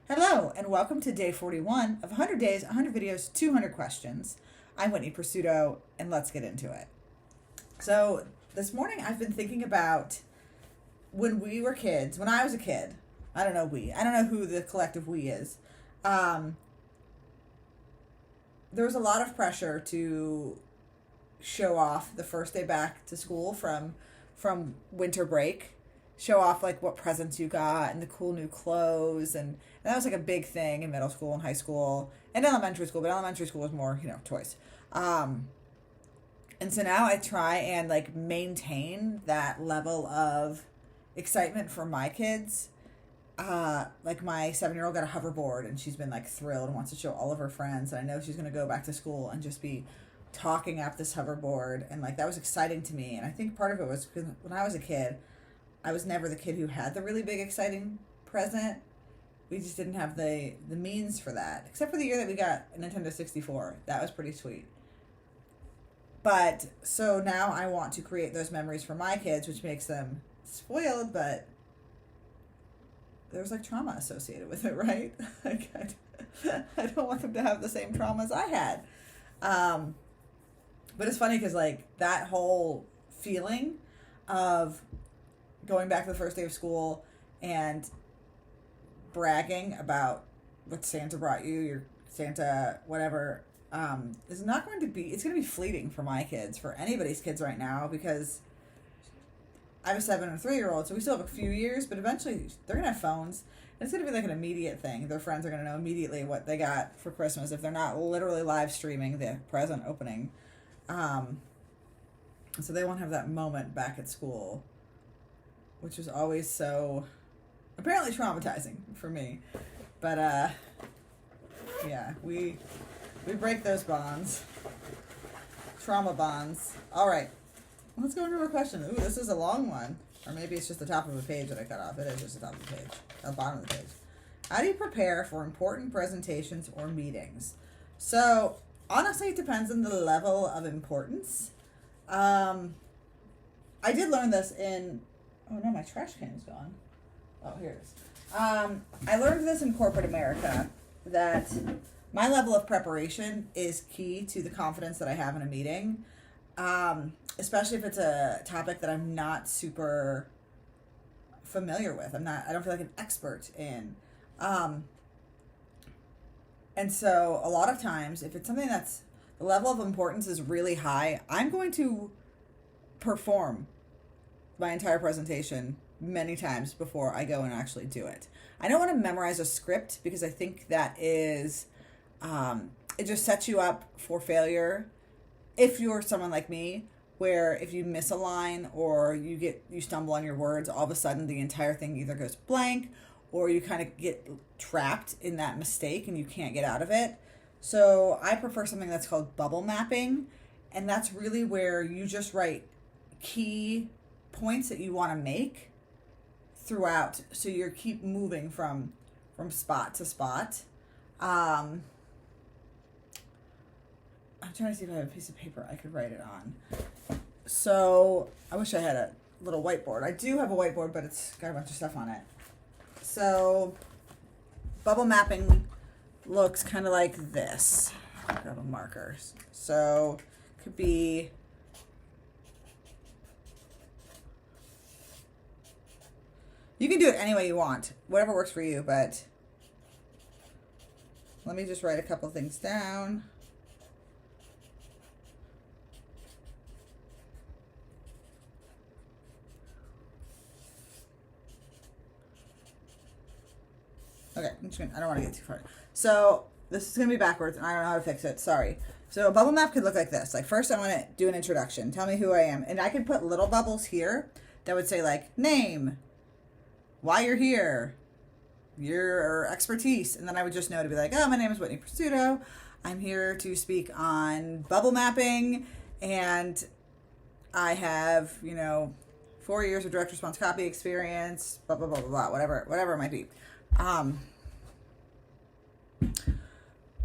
Hello, and welcome to day 41 of 100 Days, 100 Videos, 200 Questions. I'm Whitney Pursuto, and let's get into it. So, this morning I've been thinking about when we were kids, when I was a kid. I don't know who the collective we is. Um, there was a lot of pressure to show off the first day back to school from winter break, show off like what presents you got and the cool new clothes, and that was like a big thing in middle school and high school and elementary school, but elementary school was more, toys. And so now I try and like maintain that level of excitement for my kids. Like my 7-year old got a hoverboard and she's been like thrilled and wants to show all of her friends, and I know she's going to go back to school and just be talking up this hoverboard, and like that was exciting to me. And I think part of it was because when I was a kid, I was never the kid who had the really big exciting present. We just didn't have the means for that, except for the year that we got a Nintendo 64. That was pretty sweet. But so now I want to create those memories for my kids, which makes them spoiled, but there's like trauma associated with it, right? Like I don't want them to have the same traumas I had. But it's funny because like that whole feeling of going back to the first day of school and bragging about what Santa brought you, your Santa whatever, is not going to be, it's going to be fleeting for my kids, for anybody's kids right now, because I have a 7 and a 3-year-old, so we still have a few years, but eventually they're going to have phones. And it's going to be like an immediate thing. Their friends are going to know immediately what they got for Christmas if they're not literally live streaming the present opening. So they won't have that moment back at school, which was always so apparently traumatizing for me. But yeah, we break those bonds, trauma bonds. All right, let's go into a question. Ooh, this is a long one, or maybe it's just the top of a page that I cut off. It is just the top of the page, the bottom of the page. How do you prepare for important presentations or meetings? So honestly, it depends on the level of importance. I did learn this in, oh no, my trash can is gone. Oh, here it is. I learned this in corporate America, that my level of preparation is key to the confidence that I have in a meeting, especially if it's a topic that I'm not super familiar with. I don't feel like an expert in. And so a lot of times, if it's something that's, the level of importance is really high, I'm going to perform my entire presentation many times before I go and actually do it. I don't want to memorize a script because I think that is, it just sets you up for failure if you're someone like me, where if you miss a line or you stumble on your words, all of a sudden the entire thing either goes blank or you kind of get trapped in that mistake and you can't get out of it. So I prefer something that's called bubble mapping, and that's really where you just write key points that you want to make throughout, so you keep moving from spot to spot. I'm trying to see if I have a piece of paper I could write it on. So I wish I had a little whiteboard. I do have a whiteboard, but it's got a bunch of stuff on it. So bubble mapping looks kind of like this. Grab a marker. So it could be, you can do it any way you want, whatever works for you, but let me just write a couple things down. Okay, I don't want to get too far. So this is going to be backwards, and I don't know how to fix it. Sorry. So a bubble map could look like this. Like first I want to do an introduction. Tell me who I am. And I could put little bubbles here that would say like name, why you're here, your expertise. And then I would just know to be like, oh, my name is Whitney Pursuto. I'm here to speak on bubble mapping. And I have, 4 years of direct response copy experience, blah, blah, blah, blah, blah, whatever it might be.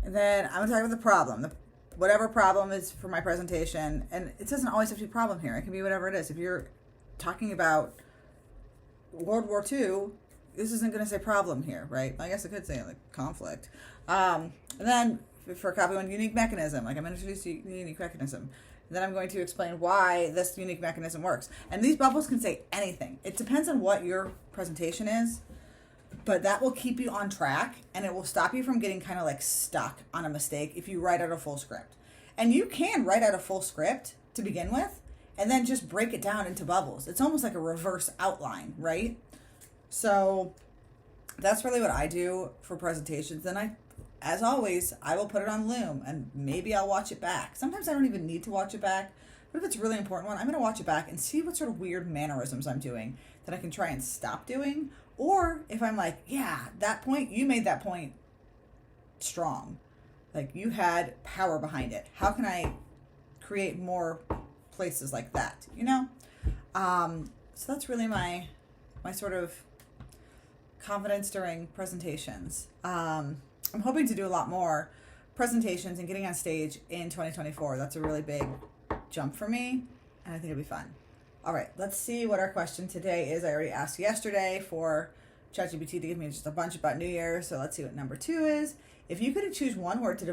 And then I'm going to talk about the problem. Whatever problem is for my presentation. And it doesn't always have to be a problem here. It can be whatever it is. If you're talking about World War II, this isn't going to say problem here, right? I guess I could say like conflict. And then for copy one, unique mechanism, like I'm going to introduce a unique mechanism. Then I'm going to explain why this unique mechanism works. And these bubbles can say anything. It depends on what your presentation is, but that will keep you on track and it will stop you from getting kind of like stuck on a mistake if you write out a full script. And you can write out a full script to begin with and then just break it down into bubbles. It's almost like a reverse outline, right? So that's really what I do for presentations. Then as always, I will put it on Loom and maybe I'll watch it back. Sometimes I don't even need to watch it back, but if it's a really important one, I'm going to watch it back and see what sort of weird mannerisms I'm doing that I can try and stop doing. Or if I'm like, yeah, that point, you made that point strong. Like you had power behind it. How can I create more places like that, you know? So that's really my sort of confidence during presentations. I'm hoping to do a lot more presentations and getting on stage in 2024. That's a really big jump for me, and I think it'll be fun. All right, let's see what our question today is. I already asked yesterday for ChatGPT to give me just a bunch about New Year's, so let's see what number 2 is. If you could choose one word to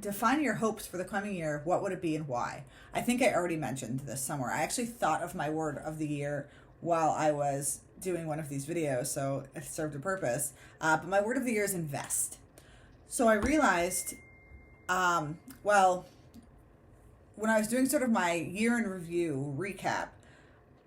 define your hopes for the coming year, what would it be and why? I think I already mentioned this somewhere. I actually thought of my word of the year while I was doing one of these videos, so it served a purpose. But my word of the year is invest. So I realized, when I was doing sort of my year in review recap,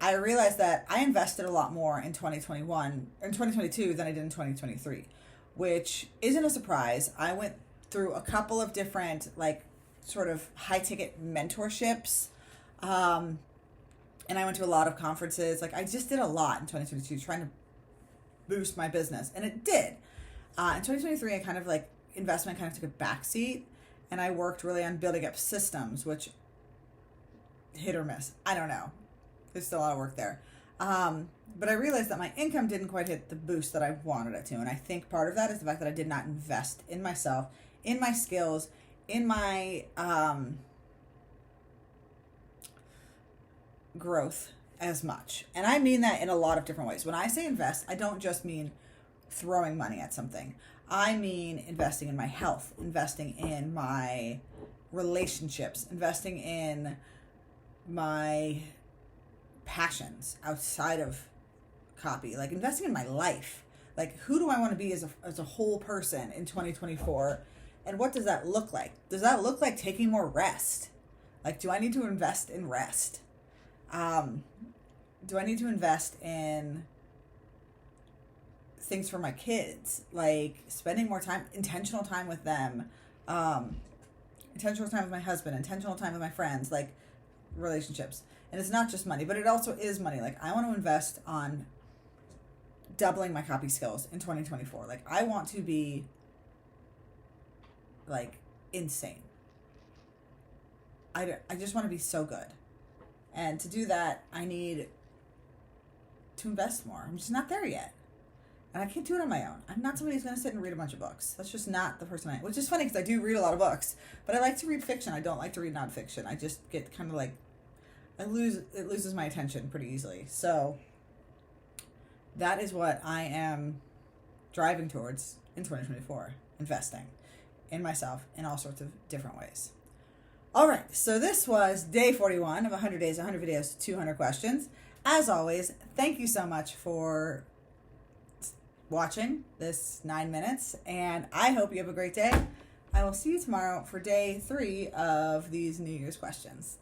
I realized that I invested a lot more in 2022 than I did in 2023, which isn't a surprise. I went through a couple of different, like, sort of high-ticket mentorships, and I went to a lot of conferences. Like, I just did a lot in 2022 trying to boost my business, and it did. In 2023, I kind of, like, investment kind of took a backseat, and I worked really on building up systems, which hit or miss. I don't know. There's still a lot of work there. But I realized that my income didn't quite hit the boost that I wanted it to. And I think part of that is the fact that I did not invest in myself, in my skills, in my growth as much. And I mean that in a lot of different ways. When I say invest, I don't just mean throwing money at something. I mean investing in my health, investing in my relationships, investing in my passions outside of copy, like investing in my life. Like, who do I want to be as a whole person in 2024? And what does that look like? Does that look like taking more rest? Like, do I need to invest in rest? Do I need to invest in things for my kids? Like spending more time, intentional time with them, intentional time with my husband, intentional time with my friends, like relationships. And it's not just money, but it also is money. Like, I want to invest on doubling my copy skills in 2024. Like, I want to be, like, insane. I just want to be so good. And to do that, I need to invest more. I'm just not there yet. And I can't do it on my own. I'm not somebody who's going to sit and read a bunch of books. That's just not the person I am. Which is funny because I do read a lot of books. But I like to read fiction. I don't like to read nonfiction. I just get kind of like, it loses my attention pretty easily. So that is what I am driving towards in 2024. Investing in myself in all sorts of different ways. All right. So this was day 41 of 100 days, 100 videos, 200 questions. As always, thank you so much for watching this 9 minutes, and I hope you have a great day. I will see you tomorrow for day 3 of these New Year's questions.